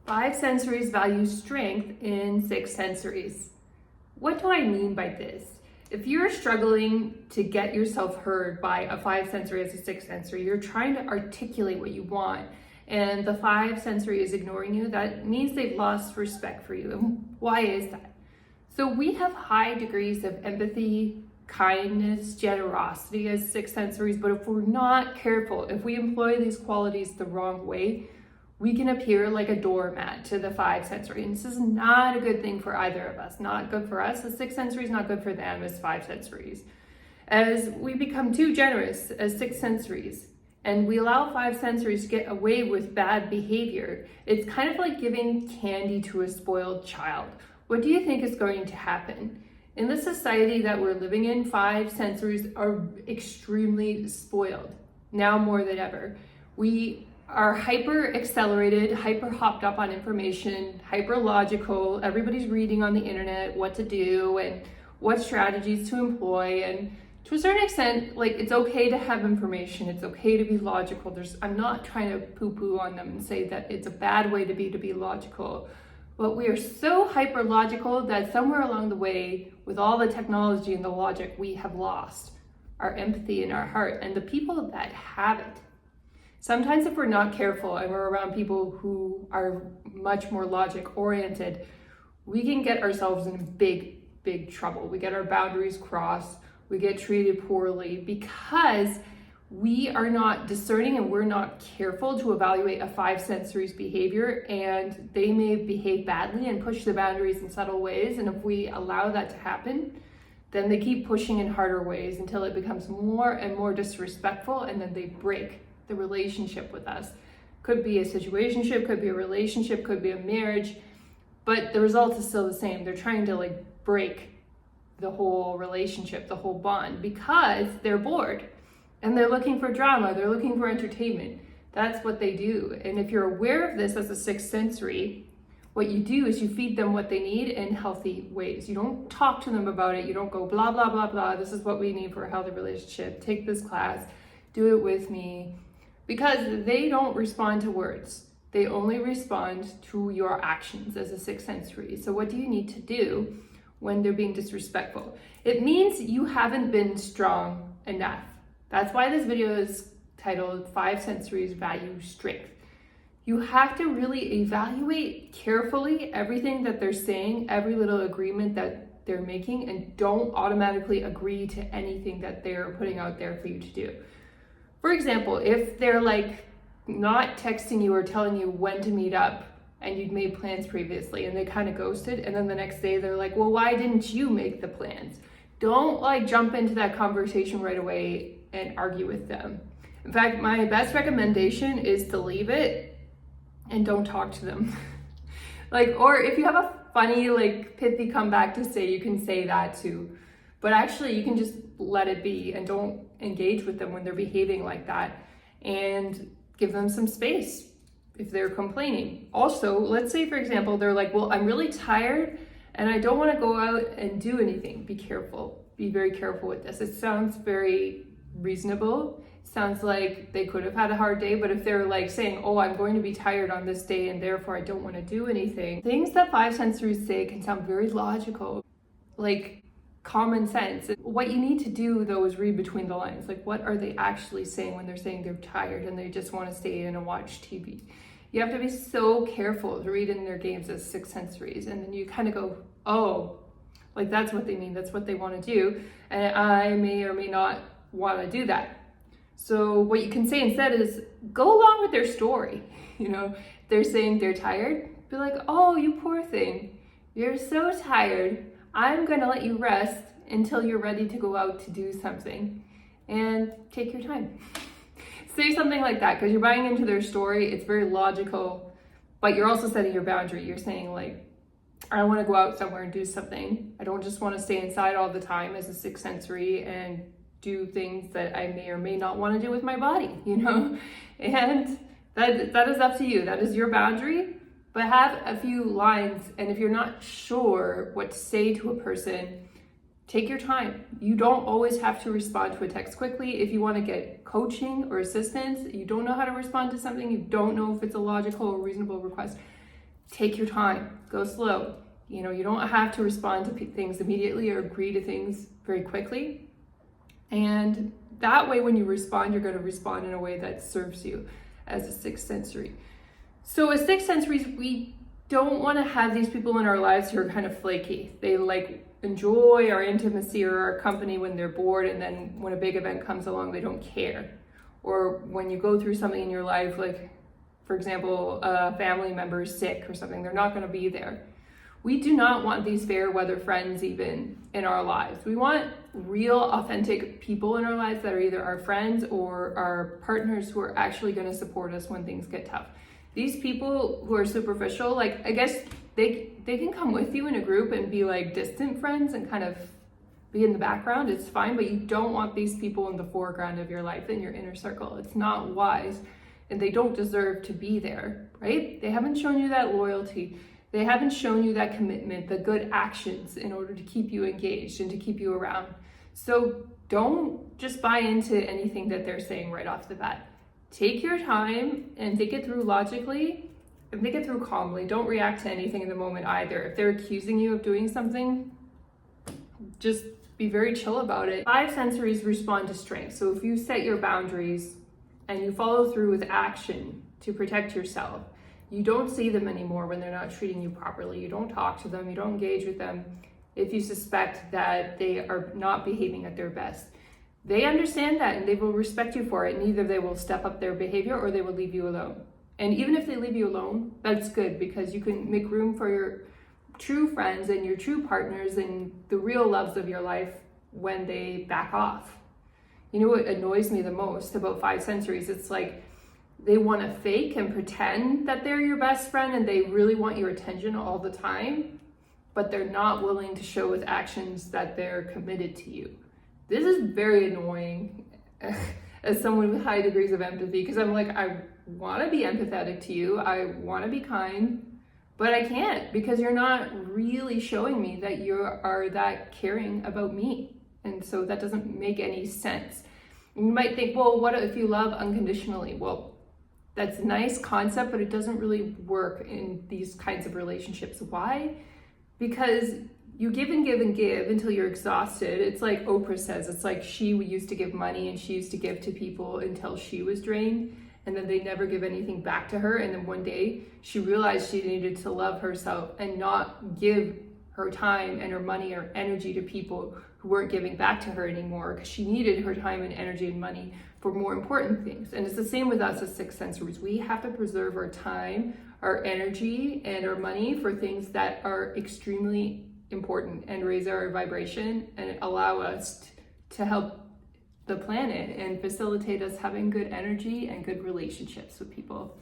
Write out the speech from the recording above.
5 sensories value strength in 6 sensories. What do I mean by this? If you're struggling to get yourself heard by a 5 sensory as a 6 sensory, you're trying to articulate what you want, and the 5 sensory is ignoring you, that means they've lost respect for you. And why is that? So we have high degrees of empathy, kindness, generosity as 6 sensories, but if we're not careful, if we employ these qualities the wrong way, we can appear like a doormat to the 5 sensory. And this is not a good thing for either of us. Not good for us as 6 sensories, not good for them as 5 sensories. As we become too generous as 6 sensories, and we allow 5 sensories to get away with bad behavior, it's kind of like giving candy to a spoiled child. What do you think is going to happen? In the society that we're living in, 5 sensories are extremely spoiled, now more than ever. We are hyper accelerated, hyper hopped up on information, hyper logical. Everybody's reading on the internet what to do and what strategies to employ. And to a certain extent, like, it's okay to have information. It's okay to be logical. I'm not trying to poo-poo on them and say that it's a bad way to be logical. But we are so hyper logical that somewhere along the way, with all the technology and the logic, we have lost our empathy and our heart and the people that have it. Sometimes if we're not careful and we're around people who are much more logic oriented, we can get ourselves in big trouble. We get our boundaries crossed, we get treated poorly because we are not discerning and we're not careful to evaluate a 5 sensories behavior, and they may behave badly and push the boundaries in subtle ways. And if we allow that to happen, then they keep pushing in harder ways until it becomes more and more disrespectful, and then they break the relationship with us. Could be a situationship, could be a relationship, could be a marriage, but the result is still the same. They're trying to break the whole relationship, the whole bond, because they're bored and they're looking for drama, they're looking for entertainment. That's what they do. And if you're aware of this as a 6 sensory, what you do is you feed them what they need in healthy ways. You don't talk to them about it. You don't go blah, blah, blah, blah. This is what we need for a healthy relationship. Take this class, do it with me. Because they don't respond to words. They only respond to your actions as a 6 sensory. So what do you need to do when they're being disrespectful? It means you haven't been strong enough. That's why this video is titled 5 sensories value strength. You have to really evaluate carefully everything that they're saying, every little agreement that they're making, and don't automatically agree to anything that they're putting out there for you to do. For example, if they're not texting you or telling you when to meet up and you'd made plans previously and they kind of ghosted, and then the next day they're like, well, why didn't you make the plans? Don't jump into that conversation right away and argue with them. In fact, my best recommendation is to leave it and don't talk to them. Or if you have a funny, pithy comeback to say, you can say that too. But actually, you can just let it be and don't engage with them when they're behaving like that, and give them some space if they're complaining. Also, let's say, for example, they're like, well, I'm really tired and I don't want to go out and do anything. Be careful. Be very careful with this. It sounds very reasonable. It sounds like they could have had a hard day, but if they're saying, oh, I'm going to be tired on this day and therefore I don't want to do anything, things that 5 sensories say can sound very logical, common sense. What you need to do though is read between the lines. What are they actually saying when they're saying they're tired and they just want to stay in and watch TV? You have to be so careful to read in their games as 6 sensories, and then you kind of go, oh, that's what they mean, that's what they want to do, and I may or may not want to do that. So what you can say instead is go along with their story. They're saying they're tired, be like, oh, you poor thing, you're so tired. I'm going to let you rest until you're ready to go out to do something, and take your time. Say something like that, because you're buying into their story. It's very logical, but you're also setting your boundary. You're saying I want to go out somewhere and do something. I don't just want to stay inside all the time as a 6 sensory and do things that I may or may not want to do with my body, and that is up to you. That is your boundary. But have a few lines, and if you're not sure what to say to a person, take your time. You don't always have to respond to a text quickly. If you want to get coaching or assistance, you don't know how to respond to something, you don't know if it's a logical or reasonable request, take your time, go slow. You don't have to respond to things immediately or agree to things very quickly. And that way, when you respond, you're going to respond in a way that serves you as a sixth sensory. So as sixth sensories, we don't want to have these people in our lives who are kind of flaky. They enjoy our intimacy or our company when they're bored, and then when a big event comes along, they don't care. Or when you go through something in your life, like, for example, a family member is sick or something, they're not going to be there. We do not want these fair weather friends even in our lives. We want real, authentic people in our lives that are either our friends or our partners who are actually going to support us when things get tough. These people who are superficial, I guess they can come with you in a group and be distant friends and kind of be in the background. It's fine, but you don't want these people in the foreground of your life, in your inner circle. It's not wise, and they don't deserve to be there, right? They haven't shown you that loyalty. They haven't shown you that commitment, the good actions in order to keep you engaged and to keep you around. So don't just buy into anything that they're saying right off the bat. Take your time and think it through logically and think it through calmly. Don't react to anything in the moment either. If they're accusing you of doing something, just be very chill about it. Five sensories respond to strength. So if you set your boundaries and you follow through with action to protect yourself, you don't see them anymore when they're not treating you properly. You don't talk to them, you don't engage with them if you suspect that they are not behaving at their best. They understand that and they will respect you for it, and either they will step up their behavior or they will leave you alone. And even if they leave you alone, that's good, because you can make room for your true friends and your true partners and the real loves of your life when they back off. You know what annoys me the most about five sensories? It's they want to fake and pretend that they're your best friend and they really want your attention all the time, but they're not willing to show with actions that they're committed to you. This is very annoying as someone with high degrees of empathy, because I'm I want to be empathetic to you, I want to be kind, but I can't, because you're not really showing me that you are that caring about me. And so that doesn't make any sense. You might think, well, what if you love unconditionally? Well, that's a nice concept, but it doesn't really work in these kinds of relationships. Why? Because you give and give and give until you're exhausted. It's like Oprah says, it's she used to give money and she used to give to people until she was drained, and then they never give anything back to her. And then one day she realized she needed to love herself and not give her time and her money or energy to people who weren't giving back to her anymore, because she needed her time and energy and money for more important things. And it's the same with us as sixth sensories. We have to preserve our time, our energy, and our money for things that are extremely important and raise our vibration and allow us to help the planet and facilitate us having good energy and good relationships with people.